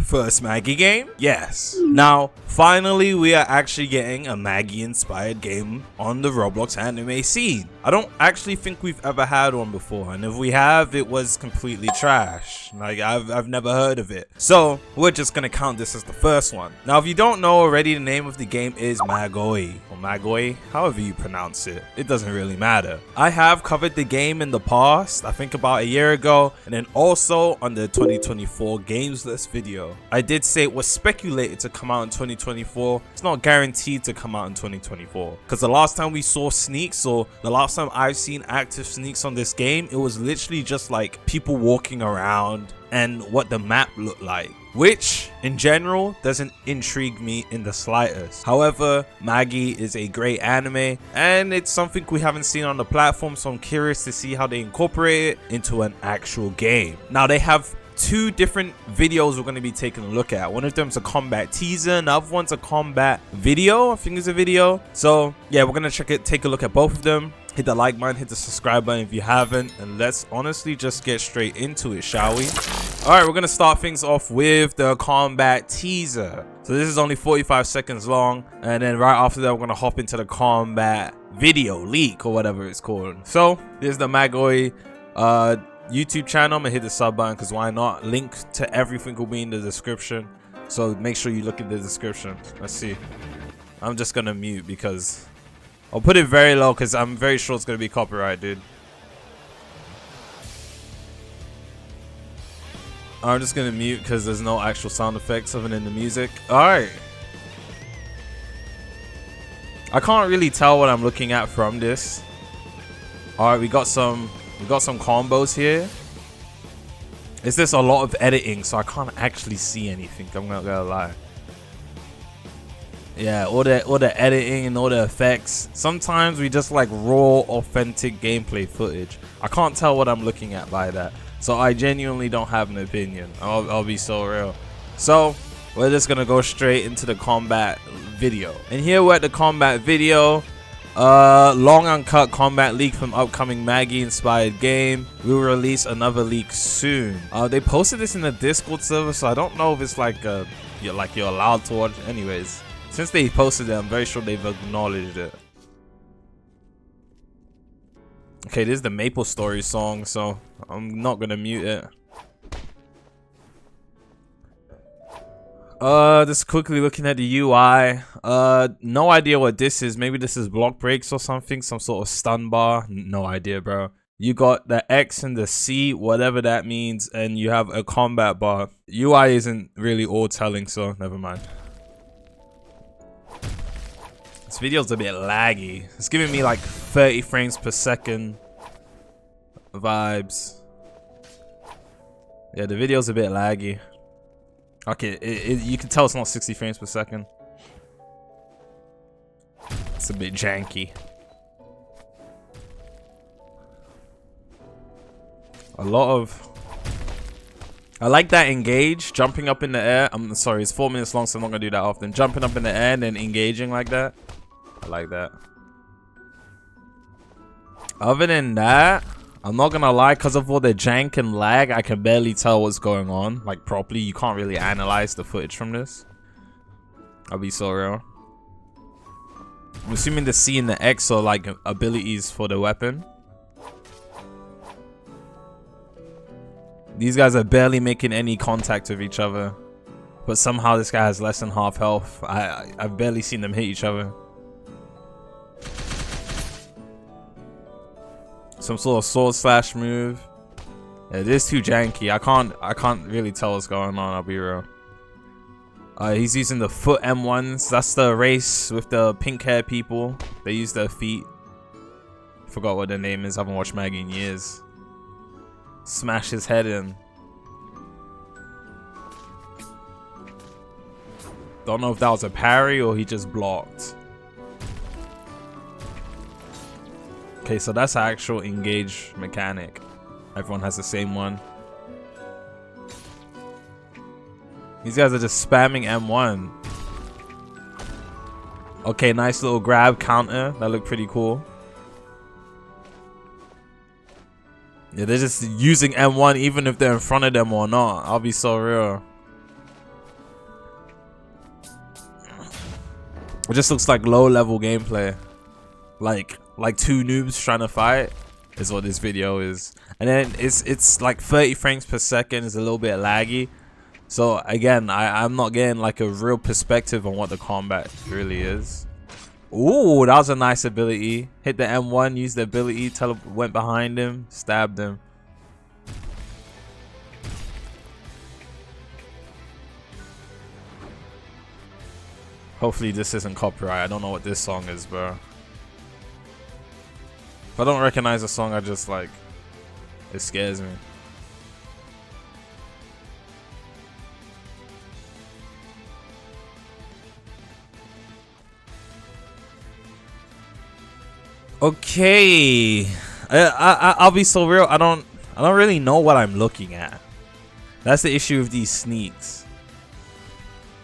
First Magi game? Yes. Now, finally, we are actually getting a Magi-inspired game on the Roblox anime scene. I don't actually think we've ever had one before, and if we have, it was completely trash. Like, I've never heard of it. So, we're just gonna count this as the first one. Now, if you don't know already, the name of the game is Magoi, or Magoi, however you pronounce it. It doesn't really matter. I have covered the game in the past, I think about a year ago, and then also on the 2024 games list video. I did say it was speculated to come out in 2024. It's not guaranteed to come out in 2024, because the last time we saw sneaks, or the last time I've seen active sneaks on this game, it was literally just like people walking around and what the map looked like, which in general doesn't intrigue me in the slightest. However, Magi is a great anime and it's something we haven't seen on the platform, so I'm curious to see how they incorporate it into an actual game. Now, they have two different videos we're going to be taking a look at. One of them's a combat teaser, and the other one's a combat video. I think it's a video. So yeah, we're going to take a look at both of them. Hit the like button, hit the subscribe button if you haven't, and let's honestly just get straight into it, shall we? All right, we're going to start things off with the combat teaser. So this is only 45 seconds long, and then right after that, we're going to hop into the combat video leak or whatever it's called. So there's the Magoi YouTube channel. I'm gonna hit the sub button because why not? Link to everything will be in the description, so make sure you look in the description. Let's see. I'm just gonna mute because I'll put it very low because I'm very sure it's gonna be copyright, dude. I'm just gonna mute because there's no actual sound effects other than the music. All right, I can't really tell what I'm looking at from this. All right, we got some combos here. It's just a lot of editing, so I can't actually see anything. I'm not gonna lie. Yeah, all the editing and all the effects. Sometimes we just like raw, authentic gameplay footage. I can't tell what I'm looking at by that, so I genuinely don't have an opinion. I'll be so real. So we're just gonna go straight into the combat video. And here we're at the combat video. Long uncut combat leak from upcoming Magi inspired game. We will release another leak soon. They posted this in the Discord server, so I don't know if it's like you're allowed to watch. Anyways, since they posted it, I'm very sure they've acknowledged it. Okay, this is the Maple Story song, so I'm not gonna mute it. Just quickly looking at the UI. No idea what this is. Maybe this is block breaks or something, some sort of stun bar. No idea, bro. You got the X and the C, whatever that means, and you have a combat bar. UI isn't really all telling, so never mind. This video's a bit laggy. It's giving me like 30 frames per second vibes. Yeah, the video's a bit laggy. Okay, you can tell it's not 60 frames per second. It's a bit janky. I like that engage, jumping up in the air. I'm sorry, it's 4 minutes long, so I'm not gonna do that often. Jumping up in the air and then engaging like that. I like that. Other than that, I'm not gonna lie, because of all the jank and lag, I can barely tell what's going on. Like properly, you can't really analyze the footage from this. I'll be so real. I'm assuming the C and the X are like abilities for the weapon. These guys are barely making any contact with each other, but somehow this guy has less than half health. I've barely seen them hit each other. Some sort of sword slash move. Yeah, it is too janky. I can't really tell what's going on, I'll be real. He's using the foot M1s. That's the race with the pink hair people. They use their feet. Forgot what their name is. I haven't watched Magi in years. Smash his head in. Don't know if that was a parry or he just blocked. Okay, so that's an actual engage mechanic. Everyone has the same one. These guys are just spamming M1. Okay, nice little grab counter. That looked pretty cool. Yeah, they're just using M1 even if they're in front of them or not. I'll be so real. It just looks like low level gameplay. Like two noobs trying to fight is what this video is. And then it's like 30 frames per second. It's a little bit laggy. So again, I'm not getting like a real perspective on what the combat really is. Ooh, that was a nice ability. Hit the M1, used the ability, went behind him, stabbed him. Hopefully this isn't copyright. I don't know what this song is, bro. If I don't recognize the song, I just like, it scares me. Okay, I'll be so real. I don't really know what I'm looking at. That's the issue with these sneaks.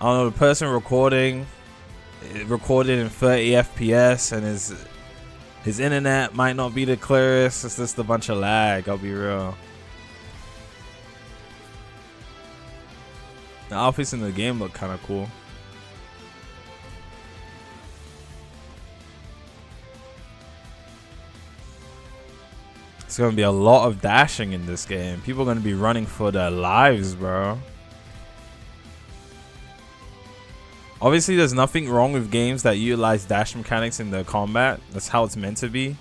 I don't know, the person recorded in 30 FPS, and his internet might not be the clearest. It's just a bunch of lag. I'll be real. The outfits in the game look kind of cool. It's gonna be a lot of dashing in this game. People are gonna be running for their lives, bro. Obviously, there's nothing wrong with games that utilize dash mechanics in the combat. That's how it's meant to be.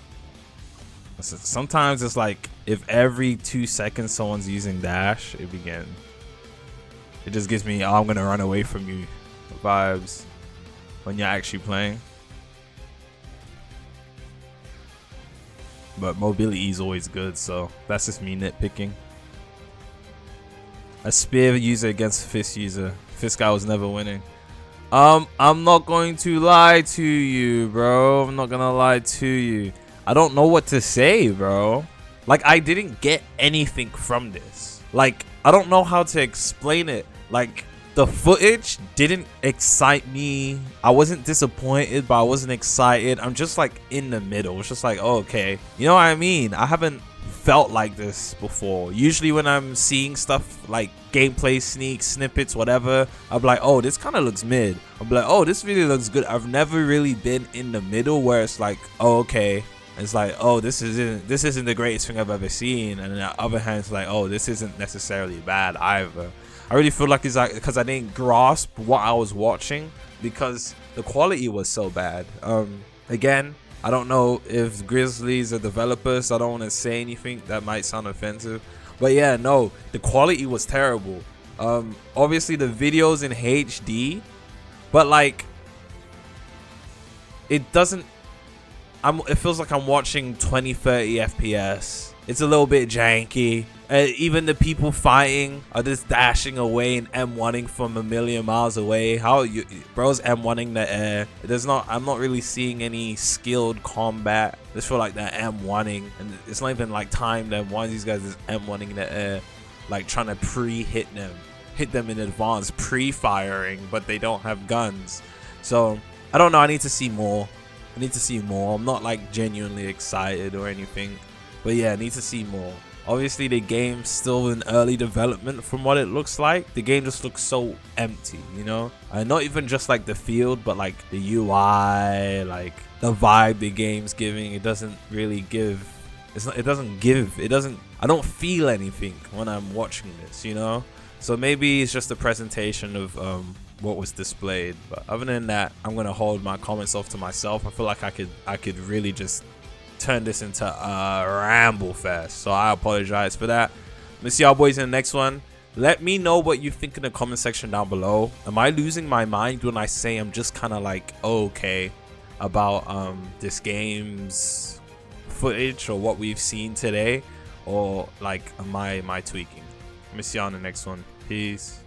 Sometimes it's like if every 2 seconds someone's using dash, it just gives me, oh, I'm gonna run away from you vibes when you're actually playing. But mobility is always good, so that's just me nitpicking. A spear user against a fist user. Fist guy was never winning. I'm not going to lie to you, bro. I'm not gonna lie to you. I don't know what to say, bro. Like, I didn't get anything from this. Like, I don't know how to explain it. Like, the footage didn't excite me. I wasn't disappointed, but I wasn't excited. I'm just like in the middle. It's just like, oh, okay. You know what I mean? I haven't felt like this before. Usually when I'm seeing stuff like gameplay snippets, whatever, I'm like, oh, this kind of looks mid. I'm like, oh, this video looks good. I've never really been in the middle where it's like, oh, okay. It's like, oh, this isn't the greatest thing I've ever seen. And on the other hand, it's like, oh, this isn't necessarily bad either. I really feel like it's like because I didn't grasp what I was watching because the quality was so bad. Again, I don't know if Grizzly's a developer, so I don't want to say anything that might sound offensive. But yeah, no, the quality was terrible. Obviously the video's in HD, but like it doesn't. It feels like I'm watching 20-30 FPS. It's a little bit janky. Even the people fighting are just dashing away and M1ing from a million miles away. How you bro's M1ing the air? I'm not really seeing any skilled combat. I just feel like they're M1ing, and it's not even like timed M1. These guys is M1ing the air, like trying to hit them in advance, pre-firing, but they don't have guns. So I don't know. I need to see more. I'm not like genuinely excited or anything, but yeah, I need to see more. Obviously the game's still in early development from what it looks like. The game just looks so empty, you know? Not even just like the field, but like the UI, like the vibe the game's giving. It doesn't really give. I don't feel anything when I'm watching this, you know? So maybe it's just a presentation of what was displayed. But other than that, I'm gonna hold my comments off to myself. I feel like I could really just turn this into a ramble fest, so I apologize for that. I'm gonna see y'all boys in the next one. Let me know what you think in the comment section down below. Am I losing my mind when I say I'm just kind of like, oh, okay, about this game's footage or what we've seen today, or like am I tweaking? Let me see y'all in the next one. Peace.